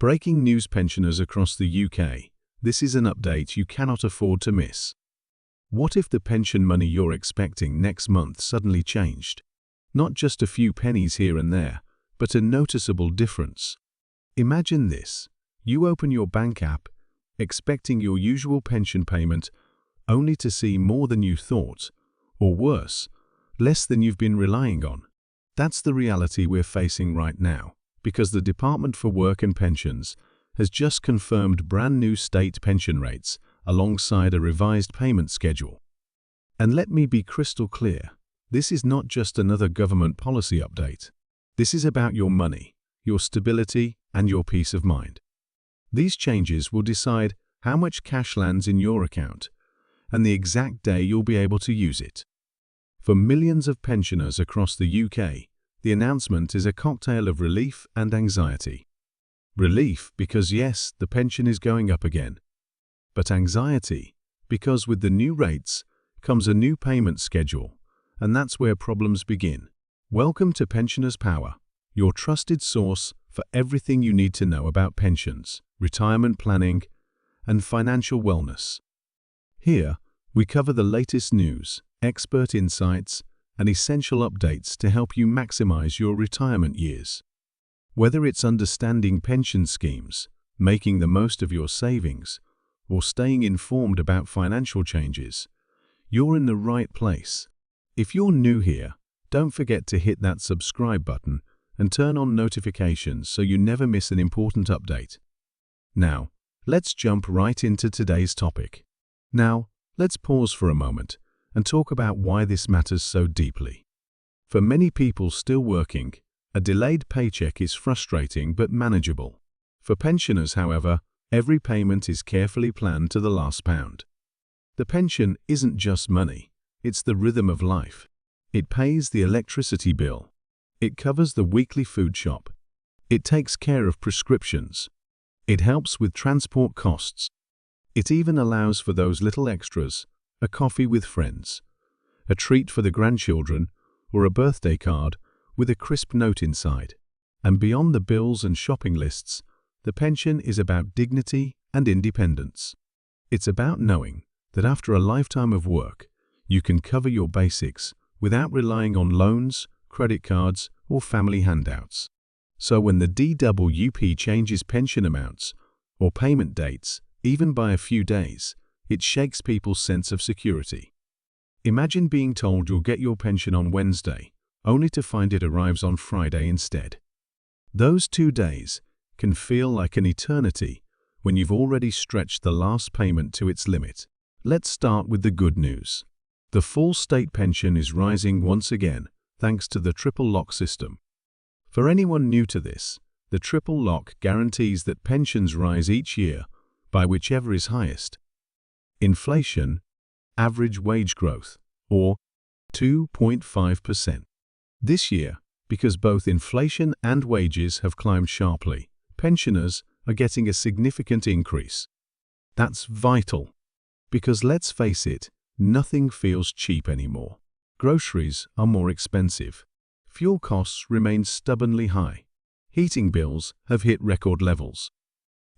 Breaking news, pensioners across the UK. This is an update you cannot afford to miss. What if the pension money you're expecting next month suddenly changed? Not just a few pennies here and there, but a noticeable difference. Imagine this. You open your bank app, expecting your usual pension payment, only to see more than you thought, or worse, less than you've been relying on. That's the reality we're facing right now, because the Department for Work and Pensions has just confirmed brand new state pension rates alongside a revised payment schedule. And let me be crystal clear, this is not just another government policy update. This is about your money, your stability, and your peace of mind. These changes will decide how much cash lands in your account and the exact day you'll be able to use it. For millions of pensioners across the UK, the announcement is a cocktail of relief and anxiety. Relief because yes, the pension is going up again. But anxiety because with the new rates comes a new payment schedule, and that's where problems begin. Welcome to Pensioners Power, your trusted source for everything you need to know about pensions, retirement planning, and financial wellness. Here, we cover the latest news, expert insights, and essential updates to help you maximize your retirement years. Whether it's understanding pension schemes, making the most of your savings, or staying informed about financial changes, you're in the right place. If you're new here, don't forget to hit that subscribe button and turn on notifications so you never miss an important update. Now, let's jump right into today's topic. Now, let's pause for a moment and talk about why this matters so deeply. For many people still working, a delayed paycheck is frustrating but manageable. For pensioners, however, every payment is carefully planned to the last pound. The pension isn't just money, it's the rhythm of life. It pays the electricity bill. It covers the weekly food shop. It takes care of prescriptions. It helps with transport costs. It even allows for those little extras, a coffee with friends, a treat for the grandchildren, or a birthday card with a crisp note inside. And beyond the bills and shopping lists, the pension is about dignity and independence. It's about knowing that after a lifetime of work, you can cover your basics without relying on loans, credit cards, or family handouts. So when the DWP changes pension amounts or payment dates, even by a few days, it shakes people's sense of security. Imagine being told you'll get your pension on Wednesday, only to find it arrives on Friday instead. Those 2 days can feel like an eternity when you've already stretched the last payment to its limit. Let's start with the good news. The full state pension is rising once again, thanks to the triple lock system. For anyone new to this, the triple lock guarantees that pensions rise each year by whichever is highest. Inflation, average wage growth, or 2.5%. This year, because both inflation and wages have climbed sharply, pensioners are getting a significant increase. That's vital, because let's face it, nothing feels cheap anymore. Groceries are more expensive. Fuel costs remain stubbornly high. Heating bills have hit record levels.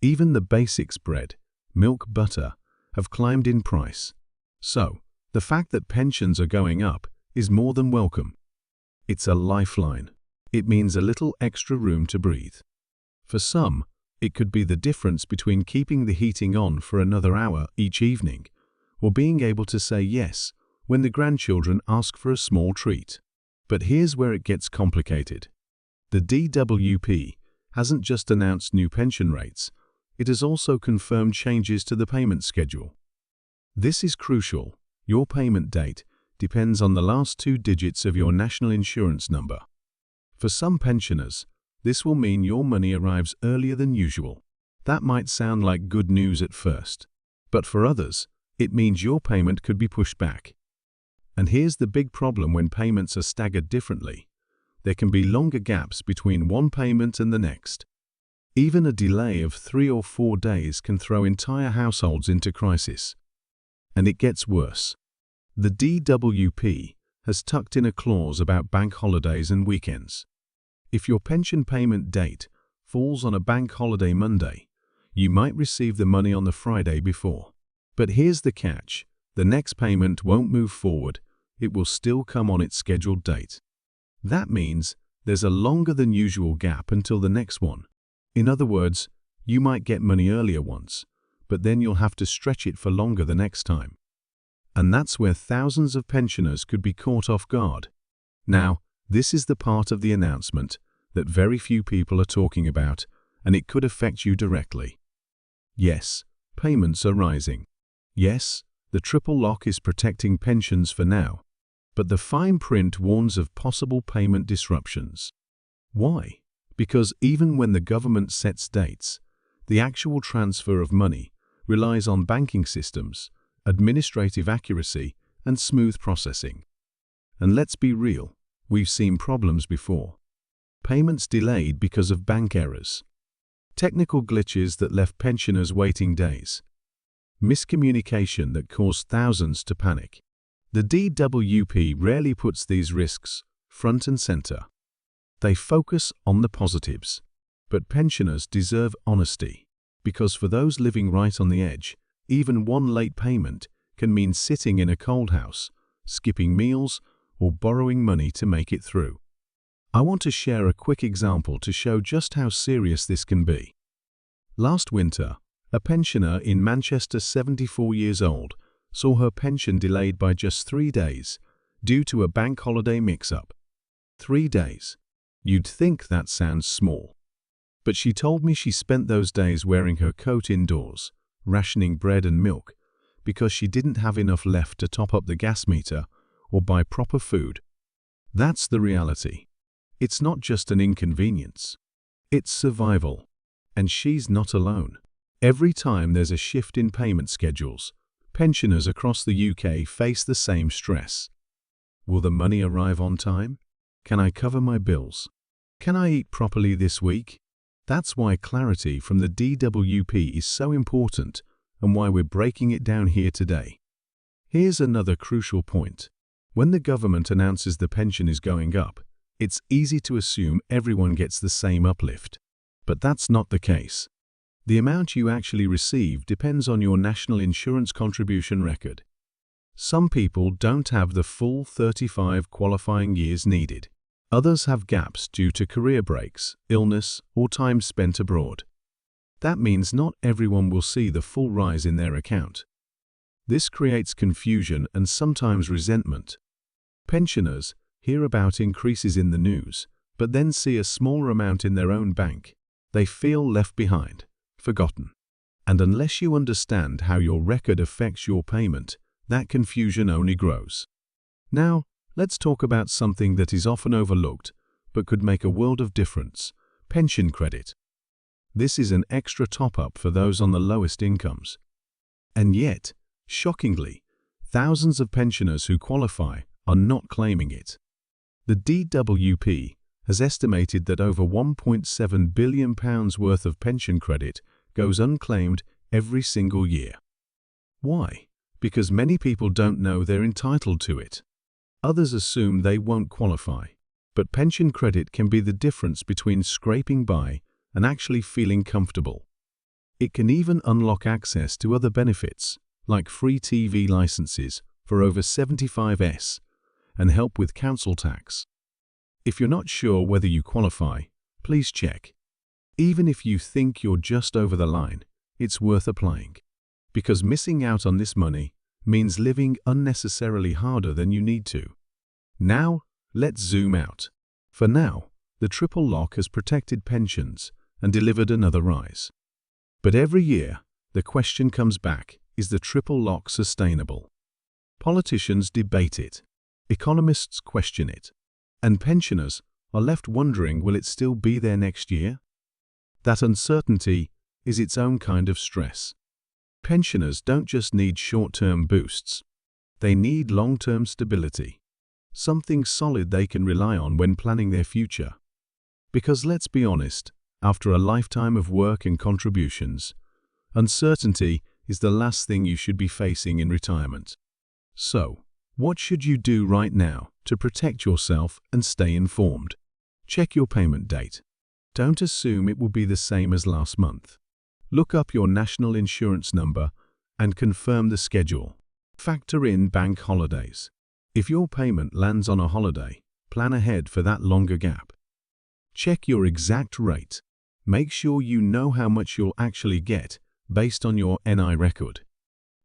Even the basics, bread, milk, butter, have climbed in price. So, the fact that pensions are going up is more than welcome. It's a lifeline. It means a little extra room to breathe. For some, it could be the difference between keeping the heating on for another hour each evening, or being able to say yes when the grandchildren ask for a small treat. But here's where it gets complicated. The DWP hasn't just announced new pension rates, it has also confirmed changes to the payment schedule. This is crucial. Your payment date depends on the last 2 digits of your national insurance number. For some pensioners, this will mean your money arrives earlier than usual. That might sound like good news at first, but for others, it means your payment could be pushed back. And here's the big problem: when payments are staggered differently, there can be longer gaps between one payment and the next. Even a delay of 3 or 4 days can throw entire households into crisis. And it gets worse. The DWP has tucked in a clause about bank holidays and weekends. If your pension payment date falls on a bank holiday Monday, you might receive the money on the Friday before. But here's the catch. The next payment won't move forward. It will still come on its scheduled date. That means there's a longer than usual gap until the next one. In other words, you might get money earlier once, but then you'll have to stretch it for longer the next time. And that's where thousands of pensioners could be caught off guard. Now, this is the part of the announcement that very few people are talking about, and it could affect you directly. Yes, payments are rising. Yes, the triple lock is protecting pensions for now, but the fine print warns of possible payment disruptions. Why? Because even when the government sets dates, the actual transfer of money relies on banking systems, administrative accuracy, and smooth processing. And let's be real, we've seen problems before. Payments delayed because of bank errors. Technical glitches that left pensioners waiting days. Miscommunication that caused thousands to panic. The DWP rarely puts these risks front and center. They focus on the positives. But pensioners deserve honesty, because for those living right on the edge, even one late payment can mean sitting in a cold house, skipping meals, or borrowing money to make it through. I want to share a quick example to show just how serious this can be. Last winter, a pensioner in Manchester, 74 years old, saw her pension delayed by just 3 days due to a bank holiday mix-up. 3 days. You'd think that sounds small. But she told me she spent those days wearing her coat indoors, rationing bread and milk, because she didn't have enough left to top up the gas meter or buy proper food. That's the reality. It's not just an inconvenience. It's survival. And she's not alone. Every time there's a shift in payment schedules, pensioners across the UK face the same stress. Will the money arrive on time? Can I cover my bills? Can I eat properly this week? That's why clarity from the DWP is so important and why we're breaking it down here today. Here's another crucial point. When the government announces the pension is going up, it's easy to assume everyone gets the same uplift. But that's not the case. The amount you actually receive depends on your national insurance contribution record. Some people don't have the full 35 qualifying years needed. Others have gaps due to career breaks, illness, or time spent abroad. That means not everyone will see the full rise in their account. This creates confusion and sometimes resentment. Pensioners hear about increases in the news, but then see a smaller amount in their own bank. They feel left behind, forgotten. And unless you understand how your record affects your payment, that confusion only grows. Now, let's talk about something that is often overlooked, but could make a world of difference: pension credit. This is an extra top-up for those on the lowest incomes. And yet, shockingly, thousands of pensioners who qualify are not claiming it. The DWP has estimated that over £1.7 billion worth of pension credit goes unclaimed every single year. Why? Because many people don't know they're entitled to it. Others assume they won't qualify. But pension credit can be the difference between scraping by and actually feeling comfortable. It can even unlock access to other benefits, like free TV licenses for over 75s and help with council tax. If you're not sure whether you qualify, please check. Even if you think you're just over the line, it's worth applying. Because missing out on this money means living unnecessarily harder than you need to. Now, let's zoom out. For now, the triple lock has protected pensions and delivered another rise. But every year, the question comes back: is the triple lock sustainable? Politicians debate it. Economists question it. And pensioners are left wondering, will it still be there next year? That uncertainty is its own kind of stress. Pensioners don't just need short-term boosts. They need long-term stability. Something solid they can rely on when planning their future. Because let's be honest, after a lifetime of work and contributions, uncertainty is the last thing you should be facing in retirement. So, what should you do right now to protect yourself and stay informed? Check your payment date. Don't assume it will be the same as last month. Look up your national insurance number and confirm the schedule. Factor in bank holidays. If your payment lands on a holiday, plan ahead for that longer gap. Check your exact rate. Make sure you know how much you'll actually get based on your NI record.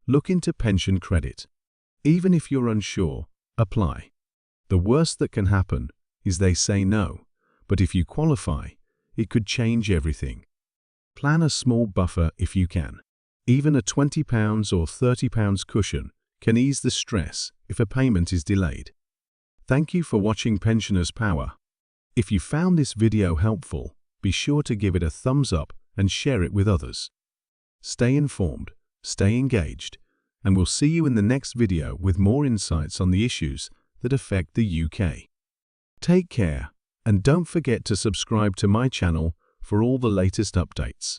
Look into pension credit. Even if you're unsure, apply. The worst that can happen is they say no, but if you qualify, it could change everything. Plan a small buffer if you can. Even a £20 or £30 cushion can ease the stress if a payment is delayed. Thank you for watching Pensioners Power. If you found this video helpful, be sure to give it a thumbs up and share it with others. Stay informed, stay engaged, and we'll see you in the next video with more insights on the issues that affect the UK. Take care, and don't forget to subscribe to my channel for all the latest updates.